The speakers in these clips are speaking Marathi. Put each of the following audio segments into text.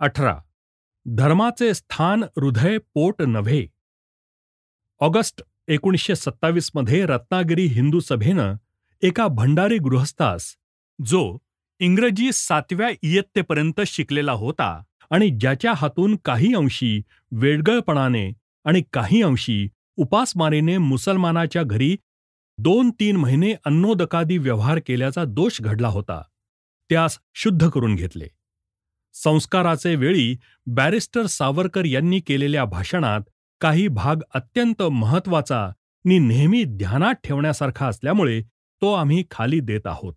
18. धर्माचे स्थान हृदय पोट नव्हे. ऑगस्ट 1927 मध्ये रत्नागिरी हिंदू सभेनं एका भंडारी गृहस्थास, जो इंग्रजी 7व्या इयत्तेपर्यंत शिकलेला होता आणि ज्याच्या हातून काही अंशी वेडगळपणाने आणि काही अंशी उपासमारीने मुसलमानाच्या घरी 2-3 महिने अन्नोदकादी व्यवहार केल्याचा दोष घडला होता, त्यास शुद्ध करून घेतले. संस्काराचे वेळी बॅरिस्टर सावरकर यांनी केलेल्या भाषणात काही भाग अत्यंत महत्त्वाचा आणि नेहमी ध्यानात ठेवण्यासारखा असल्यामुळे तो आम्ही खाली देत आहोत.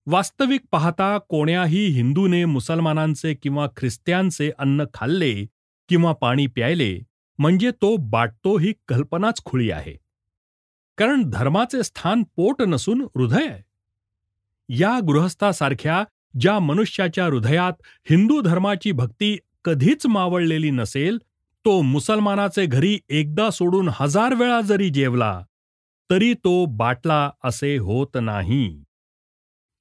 वास्तविक पाहता कोण्याही हिंदूने मुसलमानांचे किंवा ख्रिस्त्यांचे अन्न खाल्ले किंवा पाणी प्यायले म्हणजे तो बाटतो ही कल्पनाच खुळी आहे. कारण धर्माचे स्थान पोट नसून हृदय आहे. या गृहस्थासारख्या ज्या मनुष्याच्या हृदयात हिंदू धर्माची भक्ती कधीच मावळलेली नसेल, तो मुसलमानाचे घरी एकदा सोडून 1000 वेळा जरी जेवला तरी तो बाटला असे होत नाही.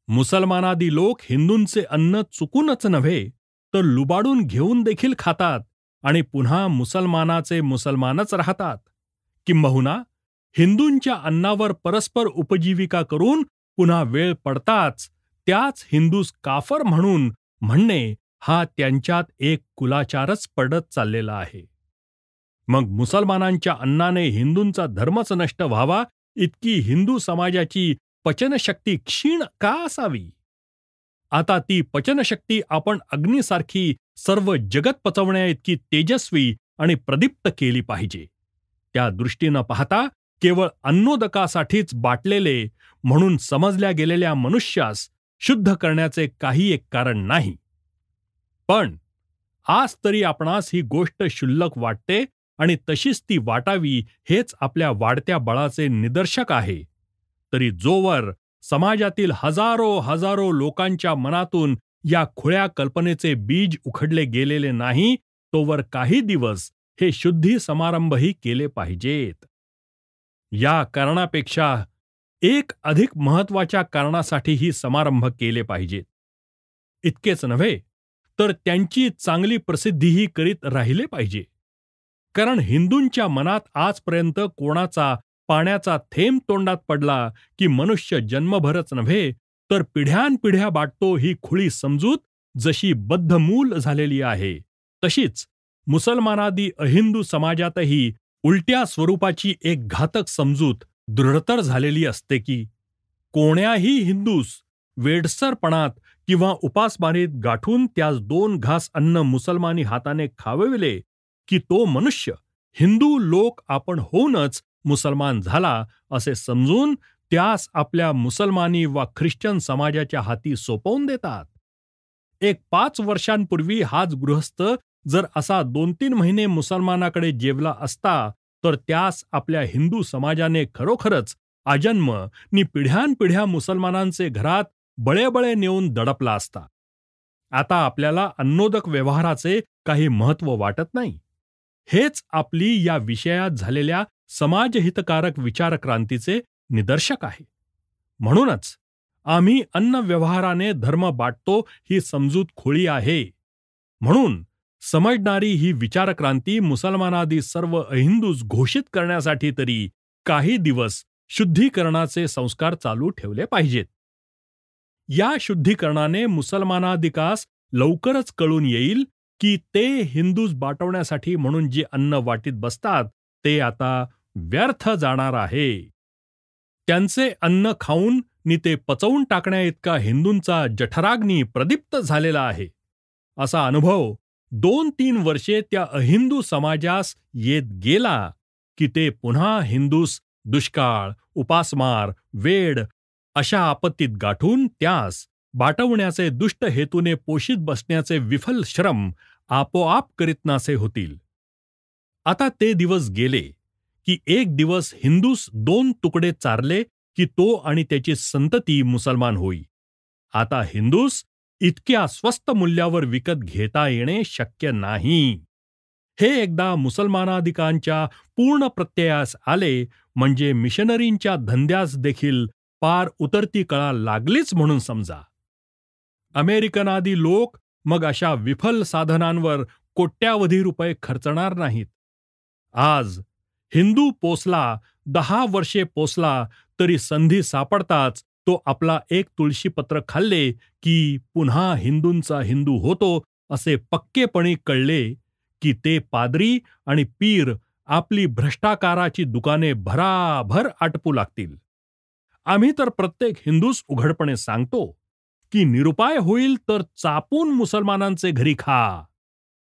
मुसलमानादी लोक हिंदूंचे अन्न चुकूनच नव्हे तर लुबाडून घेऊन देखील खातात आणि पुन्हा मुसलमानाचे मुसलमानच राहतात. किंबहुना हिंदूंच्या अन्नावर परस्पर उपजीविका करून पुन्हा वेळ पडताच त्याच हिंदूस काफर म्हणून म्हणणे हा त्यांच्यात एक कुलाचारच पडत चाललेला आहे. मग मुसलमानांच्या अन्नाने हिंदूंचा धर्मच नष्ट व्हावा इतकी हिंदू समाजाची पचनशक्ती क्षीण का असावी? आता ती पचनशक्ती आपण अग्नीसारखी सर्व जगत पचवण्या इतकी तेजस्वी आणि प्रदीप्त केली पाहिजे. त्या दृष्टीनं पाहता केवळ अन्नोदकासाठीच बाटलेले म्हणून समजल्या गेलेल्या मनुष्यास शुद्ध करण्याचे काही एक कारण नाही. पण आज तरी आपणास ही गोष्ट क्षुल्लक वाटते आणि तशीच ती वाटावी हेच आपल्या वाढत्या बळाचे निदर्शक आहे. तरी जोवर समाजातील हजारो लोकांच्या मनातून या खुळ्या कल्पनेचे बीज उखडले गेलेले नाही, तोवर काही दिवस हे शुद्धी समारंभही केले पाहिजेत. या कारणापेक्षा एक अधिक महत्त्वाच्या कारणासाठीही समारंभ केले पाहिजेत. इतकेच नव्हे तर त्यांची चांगली प्रसिद्धीही करीत राहिले पाहिजे. कारण हिंदूंच्या मनात आजपर्यंत कोणाचा पाण्याचा थेंब तोंडात पडला की मनुष्य जन्मभरच नव्हे तर पिढ्यानपिढ्या बाटतो ही खुळी समजूत जशी बद्धमूल झालेली आहे, तशीच मुसलमानादी अहिंदू समाजातही उलट्या स्वरूपाची एक घातक समजूत दृढतर झालेली असते की कोण्याही हिंदूस वेडसरपणात किंवा उपासमारीत गाठून त्यास 2 घास अन्न मुसलमानी हाताने खावविले की तो मनुष्य हिंदू लोक आपण होऊनच मुसलमान झाला असे समजून त्यास आपल्या मुसलमानी वा ख्रिश्चन समाजाच्या हाती सोपवून देतात. एक 5 वर्षांपूर्वी हाच गृहस्थ जर असा 2-3 महिने मुसलमानाकडे जेवला असता तर त्यास आपल्या हिंदू समाजाने खरोखरच आजन्म नि पिढ्यानपिढ्या मुसलमानांचे घरात बळेबळे नेऊन दडपला असता. आता आपल्याला अन्नोदक व्यवहाराचे काही महत्त्व वाटत नाही. हेच आपली या विषयात झालेल्या समाजहितकारक विचारक्रांतीचे निदर्शक आहे. म्हणूनच आम्ही अन्न व्यवहाराने धर्म बाटतो ही समजूत खोळी आहे. म्हणून समजणारी ही विचारक्रांती मुसलमानादी सर्व अहिंदूस घोषित करण्यासाठी तरी काही दिवस शुद्धीकरणाचे संस्कार चालू ठेवले पाहिजेत. या शुद्धीकरणाने मुसलमानादिकास लवकरच कळून येईल की ते हिंदूस बाटवण्यासाठी म्हणून जे अन्न वाटीत बसतात ते आता व्यर्थ जाणार आहे. त्यांचे अन्न खाऊन नि ते पचवून टाकण्याइतका हिंदूंचा जठराग्नी प्रदीप्त झालेला आहे. असा अनुभव 2-3 वर्षे त्या अहिंदू समाजास येत गेला की ते पुन्हा हिंदूस दुष्काळ, उपासमार, वेड अशा आपत्तीत गाठून त्यास बाटवण्याचे दुष्ट हेतूने पोषित बसण्याचे विफल श्रम आपोआप करीत नासे होतील. आता ते दिवस गेले की एक दिवस हिंदूस 2 तुकडे चारले की तो आणि त्याची संतती मुसलमान होई. आता हिंदूस इतक्या स्वस्त मूल्यावर विकत घेता येणे शक्य नाही. हे एकदा मुसलमानादिकांच्या पूर्ण प्रत्ययास आले म्हणजे मिशनरींच्या धंद्यास देखील पार उतरती कळा लागलीच म्हणून समजा. अमेरिकनादी लोक मग अशा विफल साधनांवर कोट्यावधी रुपये खर्चणार नाहीत. आज हिंदू पोसला, 10 वर्षे पोसला, तरी संधी सापडताच तो आपला एक तुळशीपत्र खाल्ले की पुन्हा हिंदूंचा हिंदू होतो असे पक्केपणे कळले की ते पाद्री आणि पीर आपली भ्रष्टाचाराची दुकाने भराभर आटपू लागतील. आम्ही तर प्रत्येक हिंदूस उघडपणे सांगतो की निरुपाय होईल तर चापून मुसलमानांचे घरी खा,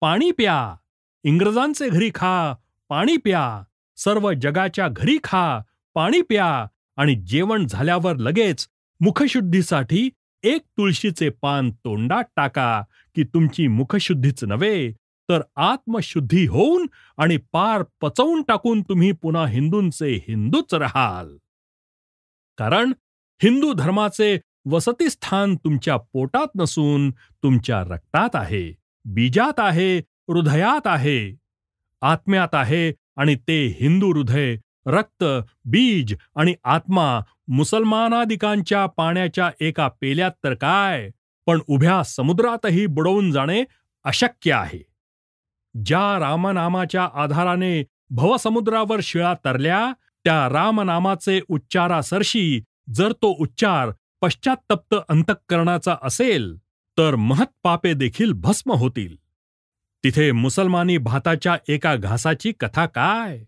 पाणी प्या, इंग्रजांचे घरी खा, पाणी प्या, सर्व जगाच्या घरी खा, पाणी प्या आणि जेवण झाल्यावर लगेच मुखशुद्धीसाठी एक तुळशीचे पान तोंडात टाका की तुमची मुखशुद्धीच नव्हे तर आत्मशुद्धी होऊन आणि पार पचवून टाकून तुम्ही पुन्हा हिंदूंचे हिंदूच राहाल. कारण हिंदू धर्माचे वसतिस्थान तुमच्या पोटात नसून तुमच्या रक्तात आहे, बीजात आहे, हृदयात आहे, आत्म्यात आहे आणि ते हिंदू हृदय, रक्त, बीज आणि आत्मा मुसलमानादिकांच्या पाण्याच्या एका पेल्यात तर काय, पण उभ्या समुद्रातही बुडवून जाणे अशक्य आहे. ज्या रामनामाच्या आधाराने भवसमुद्रावर शिळा तरल्या, त्या रामनामाचे उच्चारासरशी जर तो उच्चार पश्चात्तप्त अंतःकरणाचा असेल तर महत्पापे देखील भस्म होतील. तिथे मुसलमानी भाताच्या एका घासाची कथा काय?